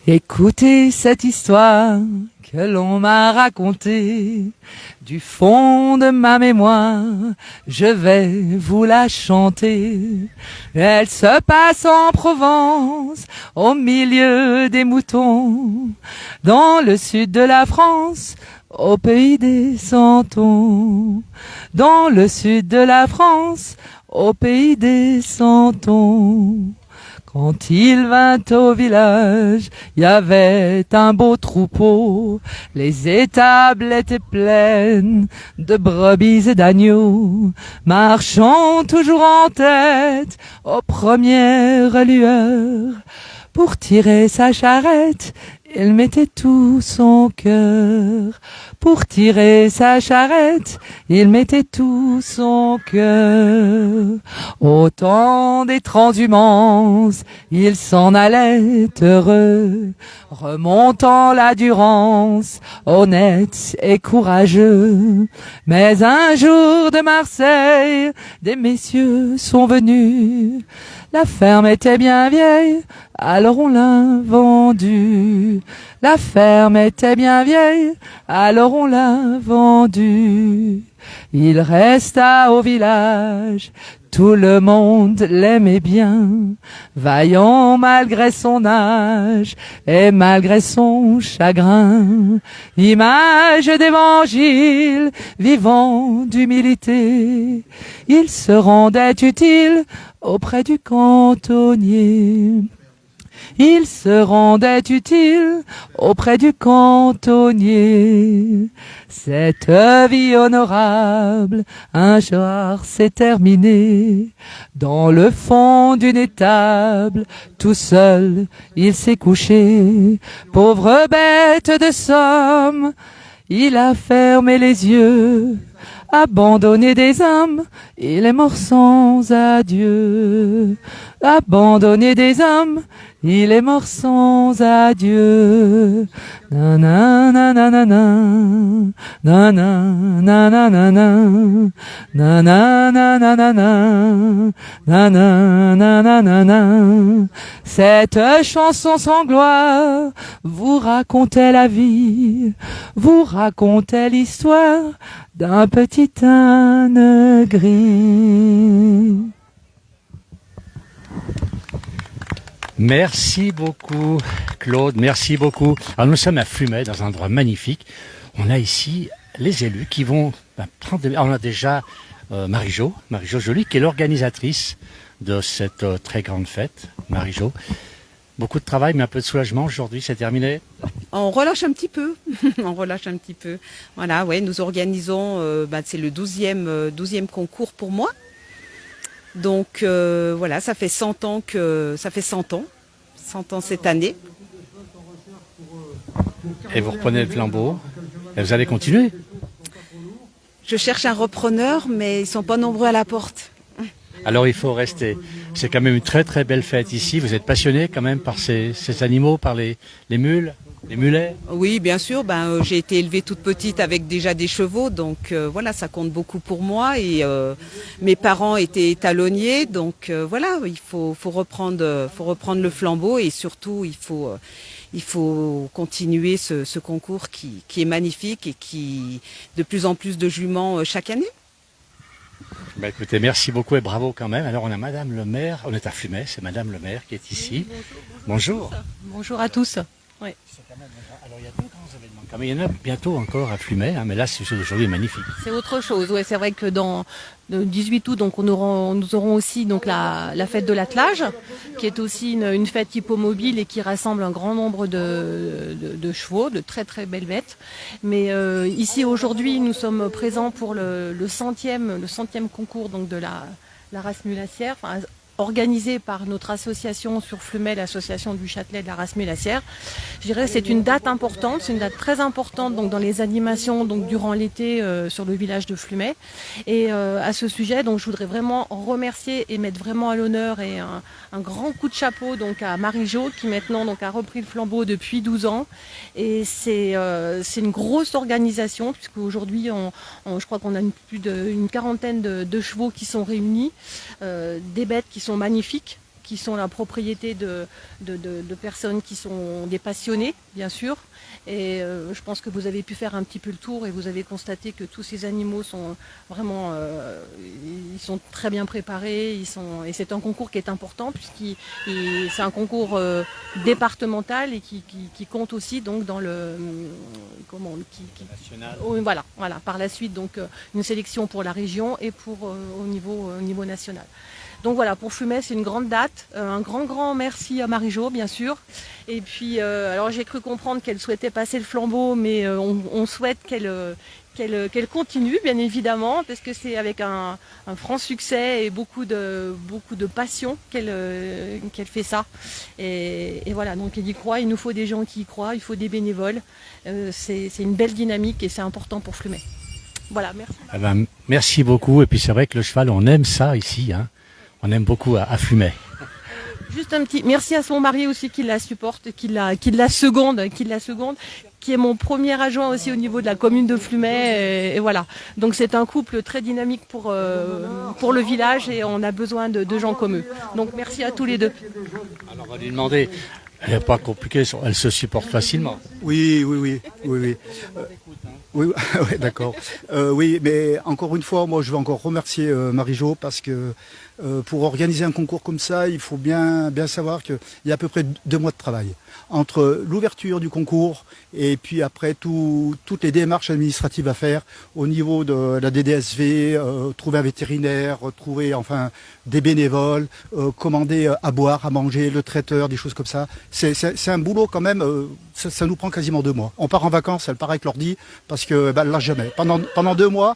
Écoutez cette histoire que l'on m'a racontée du fond de ma mémoire, je vais vous la chanter. Elle se passe en Provence, au milieu des moutons, dans le sud de la France, au pays des santons. Dans le sud de la France, au pays des santons. Quand il vint au village, il y avait un beau troupeau. Les étables étaient pleines de brebis et d'agneaux, marchant toujours en tête aux premières lueurs. Pour tirer sa charrette, il mettait tout son cœur. Pour tirer sa charrette, il mettait tout son cœur. Au temps des transhumances, il s'en allait heureux, remontant la Durance, honnête et courageux. Mais un jour de Marseille, des messieurs sont venus. La ferme était bien vieille, alors on l'a vendue. La ferme était bien vieille, alors on l'a vendue. Il resta au village, tout le monde l'aimait bien, vaillant malgré son âge et malgré son chagrin. Image d'évangile, vivant d'humilité, il se rendait utile auprès du cantonnier. Il se rendait utile auprès du cantonnier. Cette vie honorable, un jour s'est terminée. Dans le fond d'une étable, tout seul, il s'est couché. Pauvre bête de somme, il a fermé les yeux. Abandonné des hommes, il est mort sans adieu. Abandonné des hommes, il est mort sans adieu. Nanana, nanana, nanana, nanana, nanana, nanana, nanana. Cette chanson sans gloire vous racontait la vie, vous racontait l'histoire d'un petit âne gris. Merci beaucoup Claude, merci beaucoup. Alors nous sommes à Flumet, dans un endroit magnifique. On a ici les élus qui vont prendre... On a déjà Marie-Jo Joly, qui est l'organisatrice de cette très grande fête. Marie-Jo, beaucoup de travail, mais un peu de soulagement aujourd'hui, c'est terminé. On relâche un petit peu, on relâche un petit peu. Voilà, ouais, nous organisons, c'est le 12e concours pour moi. Donc voilà, ça fait 100 ans cette année. Et vous reprenez le flambeau, et vous allez continuer. Je cherche un repreneur, mais ils sont pas nombreux à la porte. Alors il faut rester. C'est quand même une très très belle fête ici. Vous êtes passionné quand même par ces animaux, par les mules, les mulets? Oui, bien sûr. J'ai été élevée toute petite avec déjà des chevaux, donc voilà, ça compte beaucoup pour moi. Et mes parents étaient étalonniers, donc voilà, il faut reprendre le flambeau et surtout il faut continuer ce concours qui est magnifique et qui de plus en plus de juments chaque année. Écoutez, merci beaucoup et bravo quand même. Alors on a Madame le maire, on est à Flumet, c'est Madame le maire qui est ici. Oui, bonjour. Bonjour à tous. Oui. Alors il y a deux grands événements. Quand même, il y en a bientôt encore à Flumet, mais là c'est aujourd'hui magnifique. C'est autre chose, ouais, c'est vrai que dans le 18 août, donc nous aurons aussi donc la fête de l'attelage, qui est aussi une fête hippomobile et qui rassemble un grand nombre de chevaux, de très très belles bêtes. Mais ici aujourd'hui, nous sommes présents pour le centième concours donc de la race mulassière, organisé par notre association sur Flumet, l'association du Châtelet de la race mulassière. Je dirais que c'est une date importante, c'est une date très importante donc dans les animations donc durant l'été sur le village de Flumet. Et à ce sujet, donc je voudrais vraiment remercier et mettre vraiment à l'honneur et un grand coup de chapeau donc à Marie-Jo qui maintenant donc a repris le flambeau depuis 12 ans. Et c'est une grosse organisation puisque aujourd'hui je crois qu'on a plus d'une quarantaine de chevaux qui sont réunis, des bêtes qui sont magnifiques, qui sont la propriété de personnes qui sont des passionnés, bien sûr. Et je pense que vous avez pu faire un petit peu le tour et vous avez constaté que tous ces animaux sont vraiment, ils sont très bien préparés. Et c'est un concours qui est important c'est un concours départemental et qui compte aussi donc dans le National. voilà, par la suite donc une sélection pour la région et pour au niveau national. Donc voilà, pour Flumet, c'est une grande date. Un grand merci à Marie-Jo, bien sûr. Et puis, alors j'ai cru comprendre qu'elle souhaitait passer le flambeau, mais on souhaite qu'elle continue, bien évidemment, parce que c'est avec un franc succès et beaucoup de passion qu'elle fait ça. Et voilà, donc elle y croit, il nous faut des gens qui y croient, il faut des bénévoles. C'est une belle dynamique et c'est important pour Flumet. Voilà, merci. Eh ben, merci beaucoup. Et puis c'est vrai que le cheval, on aime ça ici, hein. On aime beaucoup à Flumet. Juste un petit merci à son mari aussi qui la supporte, qui la seconde, qui est mon premier adjoint aussi au niveau de la commune de Flumet. Et voilà. Donc c'est un couple très dynamique pour le village et on a besoin de gens comme eux. Donc merci à tous les deux. Alors on va lui demander, elle n'est pas compliquée, elle se supporte facilement. Oui. Oui, ouais, d'accord. Oui, mais encore une fois, moi je veux encore remercier Marie-Jo parce que pour organiser un concours comme ça, il faut bien savoir qu'il y a à peu près 2 mois de travail. Entre l'ouverture du concours et puis après toutes les démarches administratives à faire au niveau de la DDSV, trouver un vétérinaire, trouver enfin des bénévoles, commander à boire, à manger, le traiteur, des choses comme ça. C'est un boulot quand même, ça nous prend quasiment 2 mois. On part en vacances, elle part avec l'ordi parce que elle lâche jamais. Pendant 2 mois,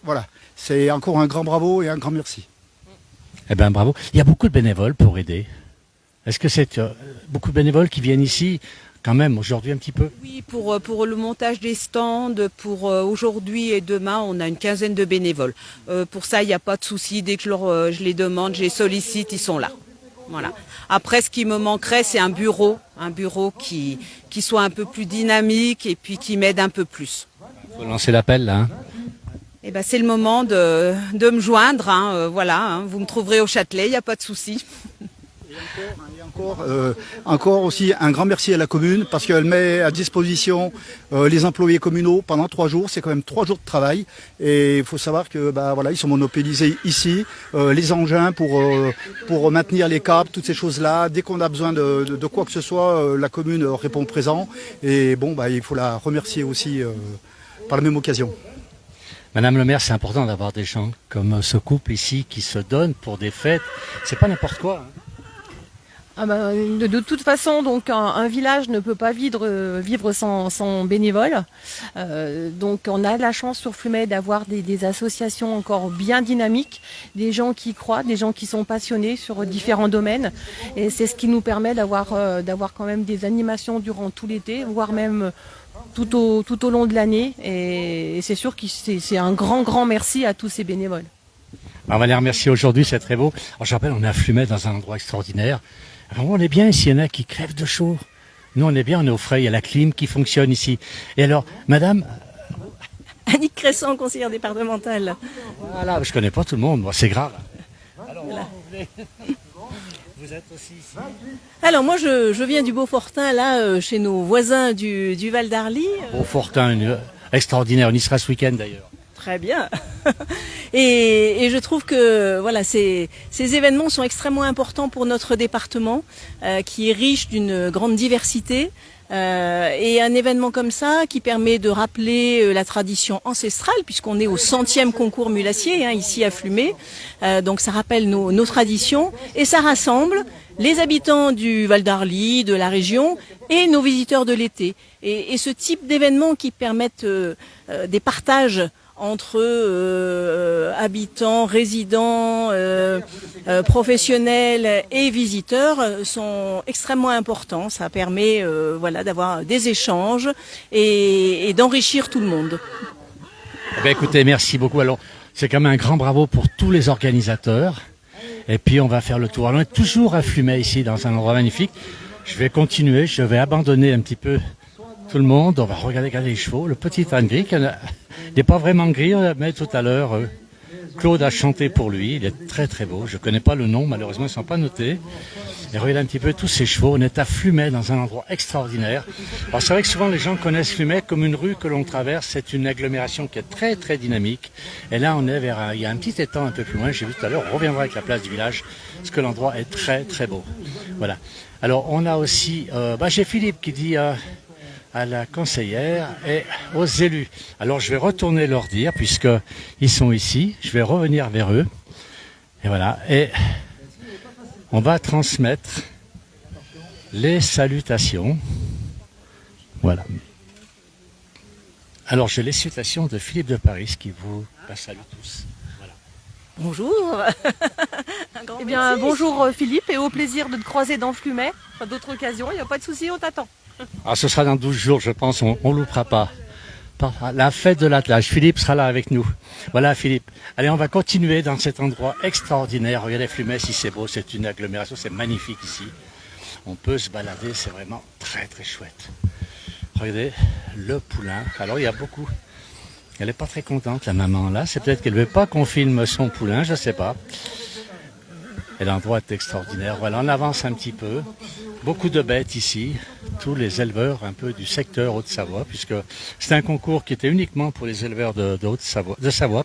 voilà, c'est encore un grand bravo et un grand merci. Eh bien, bravo. Il y a beaucoup de bénévoles pour aider. Est-ce que c'est beaucoup de bénévoles qui viennent ici, quand même, aujourd'hui un petit peu? Oui, pour le montage des stands, pour aujourd'hui et demain, on a une quinzaine de bénévoles. Pour ça, il n'y a pas de souci. Dès que je les demande, je les sollicite, ils sont là. Voilà. Après, ce qui me manquerait, c'est un bureau qui soit un peu plus dynamique et puis qui m'aide un peu plus. Il faut lancer l'appel, là. Hein. Eh ben, c'est le moment de me joindre. Hein, voilà, hein, vous me trouverez au Châtelet, il n'y a pas de souci. Encore aussi un grand merci à la commune parce qu'elle met à disposition les employés communaux pendant 3 jours. C'est quand même 3 jours de travail et il faut savoir que voilà, ils sont monopolisés ici, les engins pour maintenir les câbles, toutes ces choses-là. Dès qu'on a besoin de quoi que ce soit, la commune répond présent et bon, il faut la remercier aussi par la même occasion. Madame le maire, c'est important d'avoir des gens comme ce couple ici qui se donnent pour des fêtes. C'est pas n'importe quoi. Hein. De toute façon, donc un village ne peut pas vivre sans bénévoles. Donc on a la chance sur Flumet d'avoir des associations encore bien dynamiques, des gens qui croient, des gens qui sont passionnés sur différents domaines. Et c'est ce qui nous permet d'avoir quand même des animations durant tout l'été, voire même tout au long de l'année. Et c'est sûr que c'est un grand merci à tous ces bénévoles. On va les remercier aujourd'hui, c'est très beau. Alors, je rappelle, on est à Flumet dans un endroit extraordinaire. Alors, on est bien ici, il y en a qui crèvent de chaud. Nous, on est bien, on est au frais, il y a la clim qui fonctionne ici. Et alors, madame... Annick Cresson, conseillère départementale. Voilà, je connais pas tout le monde, moi, c'est grave. Alors, voilà. Vous êtes aussi ici? Alors, moi, je viens du Beaufortin, là, chez nos voisins du Val d'Arly. Beaufortin, extraordinaire, on y sera ce week-end d'ailleurs. Très bien. Et je trouve que voilà, ces événements sont extrêmement importants pour notre département, qui est riche d'une grande diversité. Et un événement comme ça qui permet de rappeler la tradition ancestrale, puisqu'on est au 100e concours mulassier, ici à Flumet. Donc ça rappelle nos traditions et ça rassemble les habitants du Val d'Arly, de la région et nos visiteurs de l'été. Et ce type d'événements qui permettent des partages entre habitants, résidents, professionnels et visiteurs sont extrêmement importants. Ça permet d'avoir des échanges et d'enrichir tout le monde. Écoutez, merci beaucoup. Alors, c'est quand même un grand bravo pour tous les organisateurs. Et puis, on va faire le tour. Alors, on est toujours à Flumet ici, dans un endroit magnifique. Je vais continuer, je vais abandonner un petit peu tout le monde. On va regarder les chevaux. Le petit âne gris, il n'est pas vraiment gris, mais tout à l'heure, Claude a chanté pour lui, il est très très beau. Je connais pas le nom, malheureusement ils sont pas notés. Et regardez un petit peu tous ces chevaux. On est à Flumet, dans un endroit extraordinaire. Alors c'est vrai que souvent les gens connaissent Flumet comme une rue que l'on traverse. C'est une agglomération qui est très très dynamique. Et là on est il y a un petit étang un peu plus loin. J'ai vu tout à l'heure, on reviendra avec la place du village, parce que l'endroit est très très beau. Voilà. Alors on a aussi, j'ai Philippe qui dit à la conseillère et aux élus. Alors je vais retourner leur dire, puisque ils sont ici. Je vais revenir vers eux. Et voilà. Et on va transmettre les salutations. Voilà. Alors j'ai les salutations de Philippe de Paris qui vous salue tous. Voilà. Bonjour. Eh bien, bonjour Philippe, et au plaisir de te croiser dans Flumet. Enfin, d'autres occasions, il n'y a pas de souci, on t'attend. Alors ce sera dans 12 jours, je pense, on ne loupera pas. La fête de l'attelage. Philippe sera là avec nous. Voilà Philippe. Allez, on va continuer dans cet endroit extraordinaire. Regardez Flumet, si c'est beau, c'est une agglomération, c'est magnifique ici. On peut se balader, c'est vraiment très très chouette. Regardez le poulain. Alors il y a beaucoup. Elle n'est pas très contente, la maman là. C'est peut-être qu'elle ne veut pas qu'on filme son poulain, je ne sais pas. Et l'endroit est extraordinaire. Voilà, on avance un petit peu. Beaucoup de bêtes ici. Tous les éleveurs un peu du secteur Haute-Savoie, puisque c'est un concours qui était uniquement pour les éleveurs de Savoie,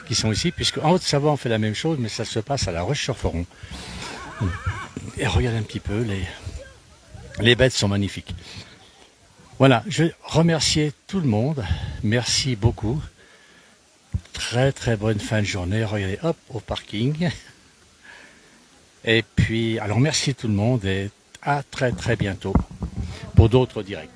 qui sont ici, puisque en Haute-Savoie on fait la même chose, mais ça se passe à La Roche-sur-Foron. Et regardez un petit peu, les bêtes sont magnifiques. Voilà, je vais remercier tout le monde. Merci beaucoup. Très très bonne fin de journée. Regardez, hop, au parking. Et puis, alors merci tout le monde et à très très bientôt pour d'autres directs.